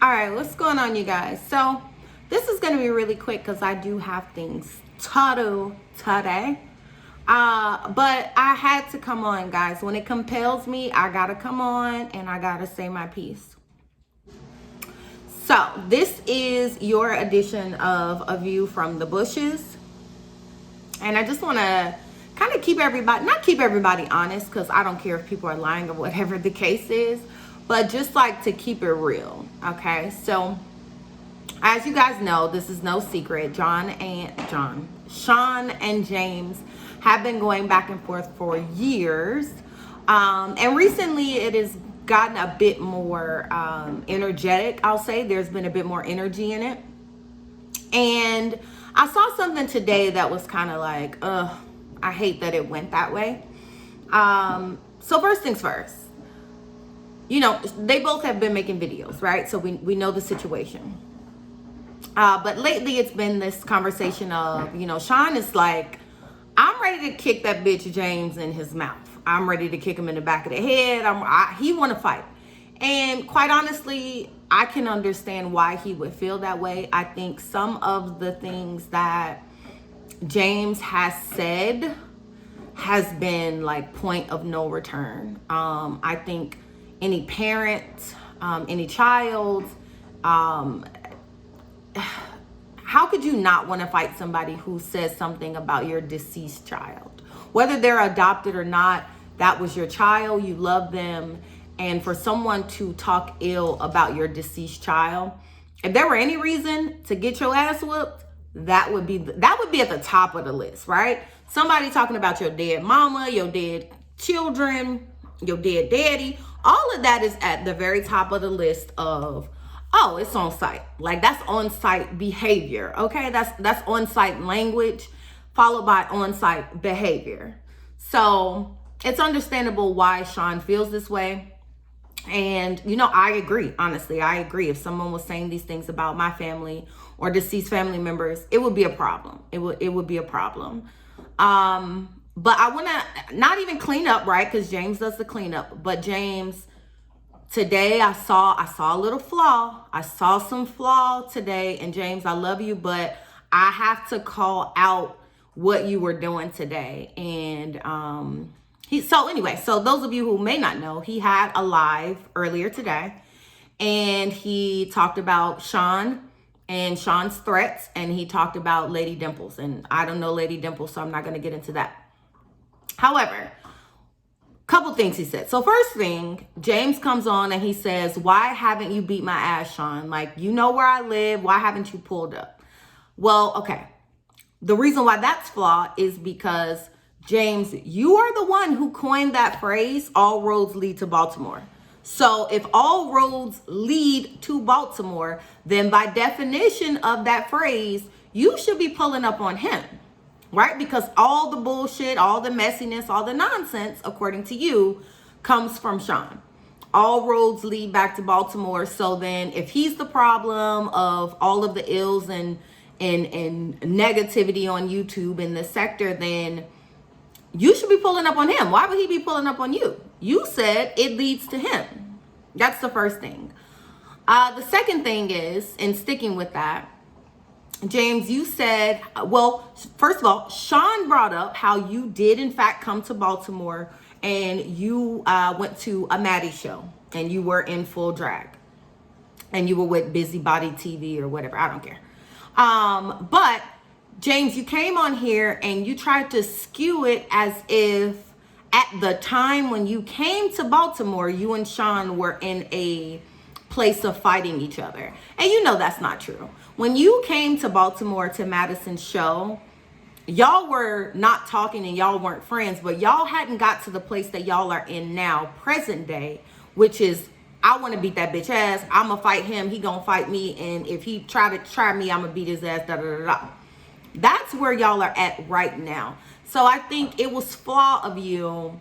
All right, what's going on, you guys? So this is going to be really quick because I do have things to do today. But I had to come on, guys. When it compels me, I got to come on and I got to say my piece. So this is your edition of A View from the Bushes. And I just want to kind of keep everybody, not keep everybody honest, because I don't care if people are lying or whatever the case is, but just like to keep it real. Okay, so as you guys know, this is no secret. Shawn and James have been going back and forth for years. And recently it has gotten a bit more energetic, I'll say. There's been a bit more energy in it. And I saw something today that was kind of like, I hate that it went that way. So first things first. You know, they both have been making videos, right? So we know the situation. But lately it's been this conversation of, you know, Shawn is like, I'm ready to kick that bitch James in his mouth. I'm ready to kick him in the back of the head. He want to fight. And quite honestly, I can understand why he would feel that way. I think some of the things that James has said has been like point of no return. I think any parent, any child, how could you not want to fight somebody who says something about your deceased child? Whether they're adopted or not, that was your child, you love them. And for someone to talk ill about your deceased child, if there were any reason to get your ass whooped, that would be at the top of the list, right? Somebody talking about your dead mama, your dead children, your dead daddy, all of that is at the very top of the list of, oh, it's on site. Like, that's on site behavior. Okay, that's on site language followed by on site behavior. So it's understandable why Shawn feels this way. And, you know, I agree. Honestly, I agree. If someone was saying these things about my family or deceased family members, it would be a problem. It would be a problem. But I want to not even clean up, right? Because James does the cleanup. But James, today I saw a little flaw. I saw some flaw today. And James, I love you, but I have to call out what you were doing today. And so those of you who may not know, he had a live earlier today. And he talked about Shawn and Shawn's threats. And he talked about Lady Dimples. And I don't know Lady Dimples, so I'm not going to get into that. However, couple things he said. So first thing, James comes on and he says, why haven't you beat my ass, Shawn? Like, you know where I live. Why haven't you pulled up? Well, okay. The reason why that's flawed is because, James, you are the one who coined that phrase, all roads lead to Baltimore. So if all roads lead to Baltimore, then by definition of that phrase, you should be pulling up on him. Right? Because all the bullshit, all the messiness, all the nonsense, according to you, comes from Shawn. All roads lead back to Baltimore. So then if he's the problem of all of the ills and negativity on YouTube in this sector, then you should be pulling up on him. Why would he be pulling up on you? You said it leads to him. That's the first thing. The second thing is, and sticking with that, James, you said, well, first of all, Shawn brought up how you did, in fact, come to Baltimore and you went to a Maddie show and you were in full drag and you were with Busybody TV or whatever. I don't care. But James, you came on here and you tried to skew it as if at the time when you came to Baltimore, you and Shawn were in a place of fighting each other. And you know that's not true. When you came to Baltimore to Madison's show, y'all were not talking and y'all weren't friends, but y'all hadn't got to the place that y'all are in now, present day, which is, I want to beat that bitch ass. I'm going to fight him. He going to fight me. And if he try me, I'm going to beat his ass. Da, da, da, da. That's where y'all are at right now. So I think it was flawed of you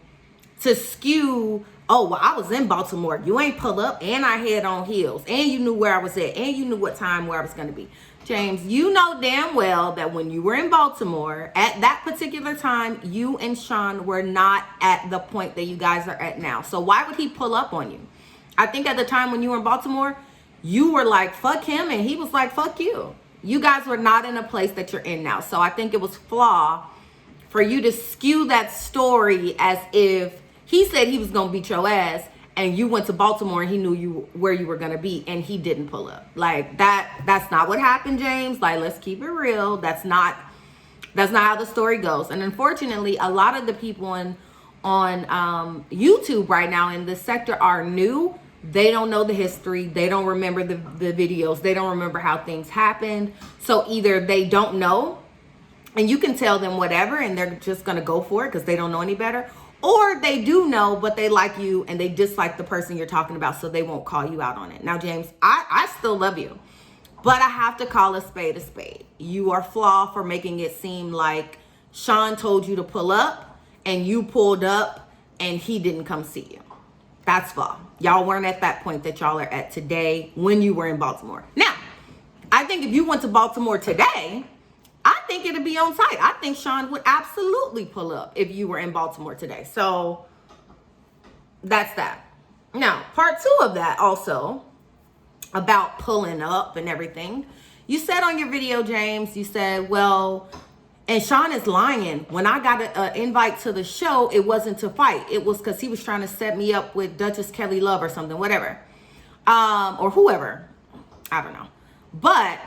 to skew, oh, well, I was in Baltimore. You ain't pull up, and I had on heels, and you knew where I was at, and you knew what time where I was going to be. James, you know damn well that when you were in Baltimore, at that particular time, you and Shawn were not at the point that you guys are at now. So why would he pull up on you? I think at the time when you were in Baltimore, you were like, fuck him, and he was like, fuck you. You guys were not in a place that you're in now. So I think it was flawed for you to skew that story as if he said he was going to beat your ass and you went to Baltimore and he knew you where you were going to be and he didn't pull up. Like that's not what happened, James. Like, let's keep it real. That's not how the story goes. And unfortunately, a lot of the people on YouTube right now in this sector are new. They don't know the history. They don't remember the videos. They don't remember how things happened. So either they don't know and you can tell them whatever and they're just going to go for it because they don't know any better. Or they do know, but they like you and they dislike the person you're talking about, so they won't call you out on it. Now, James, I still love you, but I have to call a spade a spade. You are flawed for making it seem like Shawn told you to pull up and you pulled up and he didn't come see you. That's flawed. Y'all weren't at that point that y'all are at today when you were in Baltimore. Now, I think if you went to Baltimore today, I think it'd be on site. I think Shawn would absolutely pull up if you were in Baltimore today. So that's that. Now, part 2 of that also about pulling up and everything. You said on your video, James, you said, well, and Shawn is lying. When I got an invite to the show, it wasn't to fight. It was because he was trying to set me up with Duchess Kelly Love or something, whatever. Or whoever. I don't know. But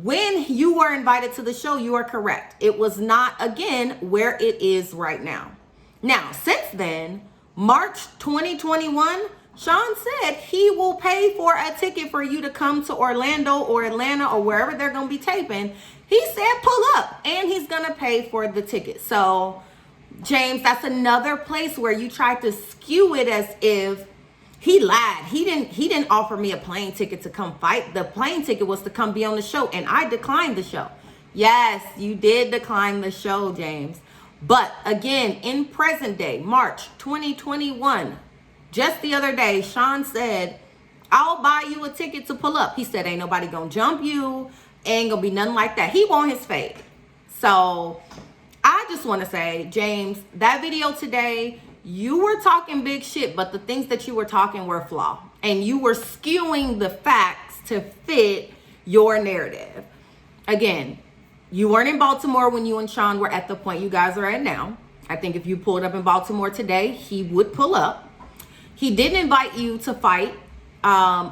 when you were invited to the show, you are correct. It was not, again, where it is right now. Now, since then, March 2021, Shawn said he will pay for a ticket for you to come to Orlando or Atlanta or wherever they're going to be taping. He said pull up and he's going to pay for the ticket. So, James, that's another place where you tried to skew it as if he lied. He didn't offer me a plane ticket to come fight. The plane ticket was to come be on the show and I declined the show. Yes, you did decline the show, James. But again, in present day, March 2021, just the other day, Shawn said, I'll buy you a ticket to pull up. He said, ain't nobody gonna jump you. Ain't gonna be nothing like that. He want his fade. So I just want to say, James, that video today, you were talking big shit, but the things that you were talking were flawed. And you were skewing the facts to fit your narrative. Again, you weren't in Baltimore when you and Shawn were at the point you guys are at now. I think if you pulled up in Baltimore today, he would pull up. He didn't invite you to fight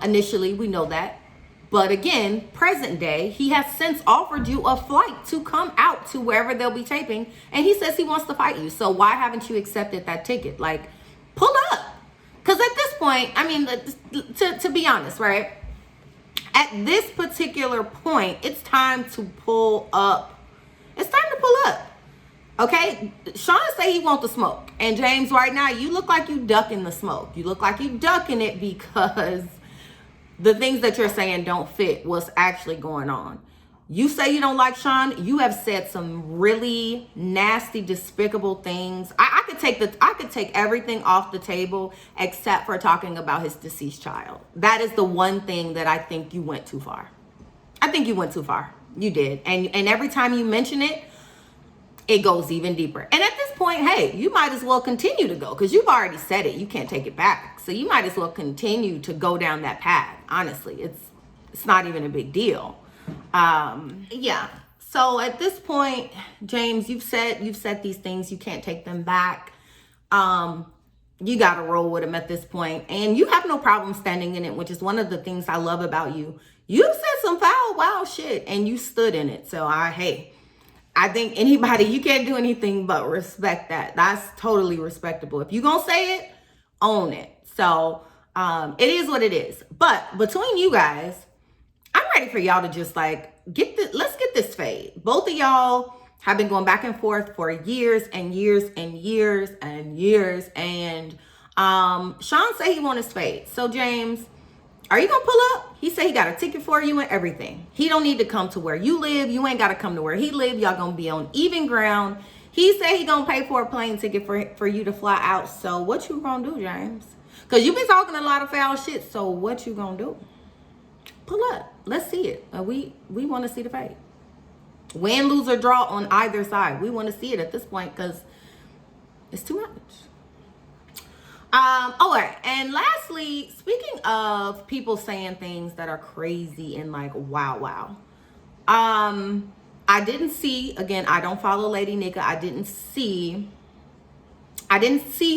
initially. We know that. But again, present day, he has since offered you a flight to come out to wherever they'll be taping. And he says he wants to fight you. So why haven't you accepted that ticket? Like, pull up. Because at this point, I mean, to be honest, right? At this particular point, it's time to pull up. It's time to pull up. Okay? Shawn say he wants the smoke. And James, right now, you look like you ducking the smoke. You look like you ducking it because the things that you're saying don't fit what's actually going on. You say you don't like Shawn. You have said some really nasty, despicable things. I could take everything off the table except for talking about his deceased child. That is the one thing that I think you went too far. I think you went too far. You did. And every time you mention it, it goes even deeper. And at this point, hey, you might as well continue to go because you've already said it. You can't take it back. So you might as well continue to go down that path. Honestly, it's not even a big deal. Yeah. So at this point, James, you've said these things. You can't take them back. You got to roll with them at this point. And you have no problem standing in it, which is one of the things I love about you. You've said some foul, wild shit and you stood in it. So I think anybody, you can't do anything but respect that. That's totally respectable. If you're going to say it, own it. So it is what it is. But between you guys, I'm ready for y'all to just like let's get this fade. Both of y'all have been going back and forth for years and years and years and years. And Shawn said he wants his fade. So James, are you gonna pull up? He said he got a ticket for you and everything. He don't need to come to where you live. You ain't got to come to where he live. Y'all gonna be on even ground. He said he gonna pay for a plane ticket for you to fly out. So what you gonna do, James? Because you've been talking a lot of foul shit. So what you gonna do? Pull up. Let's see it. We want to see the fight. Win, lose, or draw on either side. We want to see it at this point because it's too much. All right. And lastly, speaking of people saying things that are crazy and like, wow. I didn't see, again, I don't follow Lady Nyca. I didn't see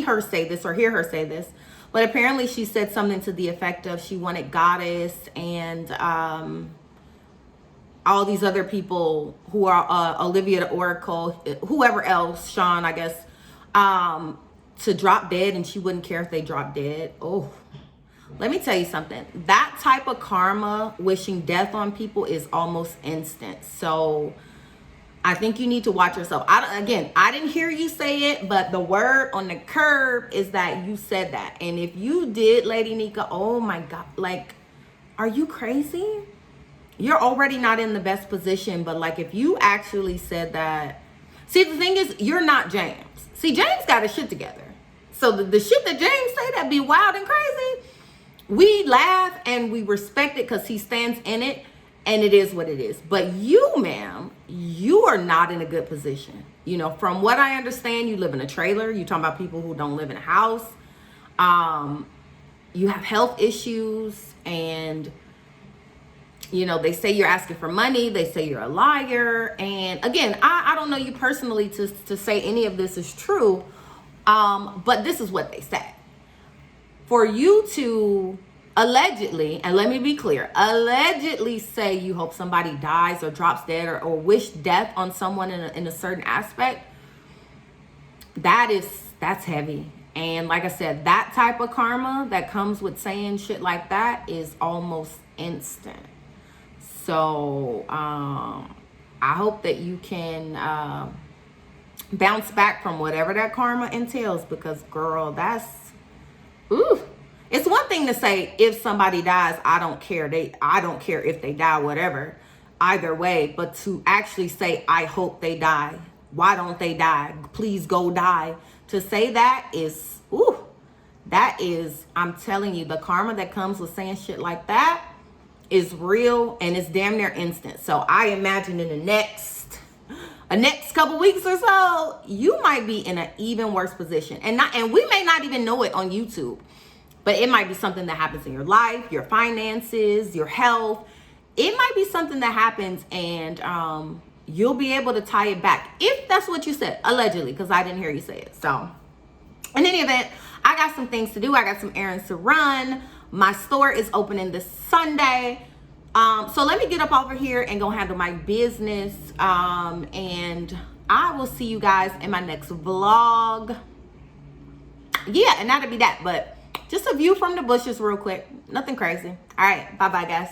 her say this or hear her say this, but apparently she said something to the effect of she wanted Goddess and all these other people who are Olivia the Oracle, whoever else, Shawn, I guess, to drop dead, and she wouldn't care if they dropped dead. Oh, let me tell you something. That type of karma, wishing death on people, is almost instant. So I think you need to watch yourself. I didn't hear you say it, but the word on the curb is that you said that. And if you did, Lady Nyca, oh my God, like, are you crazy? You're already not in the best position, but like if you actually said that, see, the thing is, you're not James. See, James got his shit together. So the shit that James say that be wild and crazy, we laugh and we respect it because he stands in it, and it is what it is. But you, ma'am, you are not in a good position. You know, from what I understand, you live in a trailer. You're talking about people who don't live in a house. You have health issues, and you know, they say you're asking for money. They say you're a liar. And again, I don't know you personally to say any of this is true. But this is what they said. For you to allegedly, and let me be clear, allegedly say you hope somebody dies or drops dead or wish death on someone in a certain aspect, that's heavy. And like I said, that type of karma that comes with saying shit like that is almost instant. So I hope that you can bounce back from whatever that karma entails, because girl, that's ooh. It's one thing to say, if somebody dies, I don't care. I don't care if they die, whatever, either way. But to actually say, I hope they die. Why don't they die? Please go die. To say that is, ooh, that is, I'm telling you, the karma that comes with saying shit like that is real, and it's damn near instant. So I imagine in the next couple weeks or so, you might be in an even worse position. And we may not even know it on YouTube. But it might be something that happens in your life, your finances, your health. It might be something that happens, and you'll be able to tie it back. If that's what you said, allegedly, because I didn't hear you say it. So in any event, I got some things to do. I got some errands to run. My store is opening this Sunday. So let me get up over here and go handle my business. And I will see you guys in my next vlog. Yeah, and that'll be that. But just a view from the bushes real quick. Nothing crazy. All right. Bye-bye, guys.